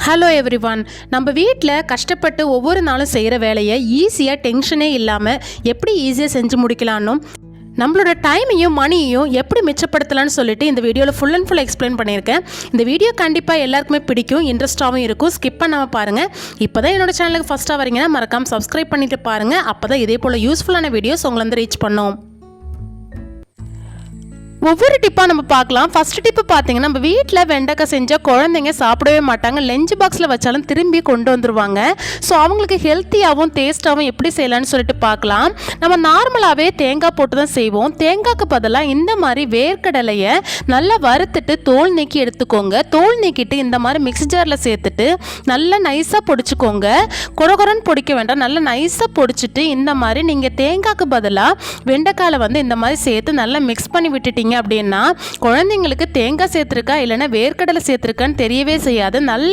Hello everyone. நம்ம வீட்டில் கஷ்டப்பட்டு ஒவ்வொரு நாளும் செய்கிற வேலையை ஈஸியாக டென்ஷனே இல்லாமல் எப்படி ஈஸியாக செஞ்சு முடிக்கலான்னும் நம்மளோட டைமையும் மணியையும் எப்படி மிச்சப்படுத்தலாம்னு சொல்லிட்டு இந்த வீடியோவில் ஃபுல் அண்ட் ஃபுல் எக்ஸ்பிளைன் பண்ணியிருக்கேன். இந்த வீடியோ கண்டிப்பாக எல்லாருக்குமே பிடிக்கும், இன்ட்ரெஸ்ட்டாகவும் இருக்கும். ஸ்கிப் பண்ணாமல் பாருங்கள். இப்போ தான் என்னோட சேனலுக்கு ஃபஸ்ட்டாக வரீங்கன்னா மறக்காமல் சப்ஸ்கிரைப் பண்ணிட்டு பாருங்கள். அப்போ தான் இதே போல் யூஸ்ஃபுல்லான வீடியோஸ் உங்களை வந்து ரீச் பண்ணோம். ஒவ்வொரு டிப்பாக நம்ம பார்க்கலாம். ஃபர்ஸ்ட் டிப்பு பார்த்தீங்கன்னா, நம்ம வீட்டில் வெண்டைக்காய் செஞ்சால் குழந்தைங்க சாப்பிடவே மாட்டாங்க. லஞ்ச் பாக்ஸில் வச்சாலும் திரும்பி கொண்டு வந்துடுவாங்க. ஸோ அவங்களுக்கு ஹெல்த்தியாகவும் டேஸ்ட்டாகவும் எப்படி செய்யலான்னு சொல்லிட்டு பார்க்கலாம். நம்ம நார்மலாகவே தேங்காய் போட்டு தான் செய்வோம். தேங்காய்க்கு பதிலாக இந்த மாதிரி வேர்க்கடலையை நல்லா வறுத்துட்டு தோல் நீக்கி எடுத்துக்கோங்க. தோல் நீக்கிட்டு இந்த மாதிரி மிக்ஸி ஜாரில் சேர்த்துட்டு நல்லா நைஸாக பொடிச்சுக்கோங்க. கொரகொரன்னு பொடிக்க வேண்டாம், நல்லா நைஸாக பொடிச்சிட்டு இந்த மாதிரி நீங்கள் தேங்காய்க்கு பதிலாக வெண்டைக்காயில் வந்து இந்த மாதிரி சேர்த்து நல்லா மிக்ஸ் பண்ணி விட்டுட்டீங்க அப்படின்னா குழந்தைங்களுக்கு தேங்காய் சேர்த்துருக்கா இல்லைன்னா வேர்க்கடலை சேர்த்துருக்கான்னு தெரியவே செய்யாது. நல்ல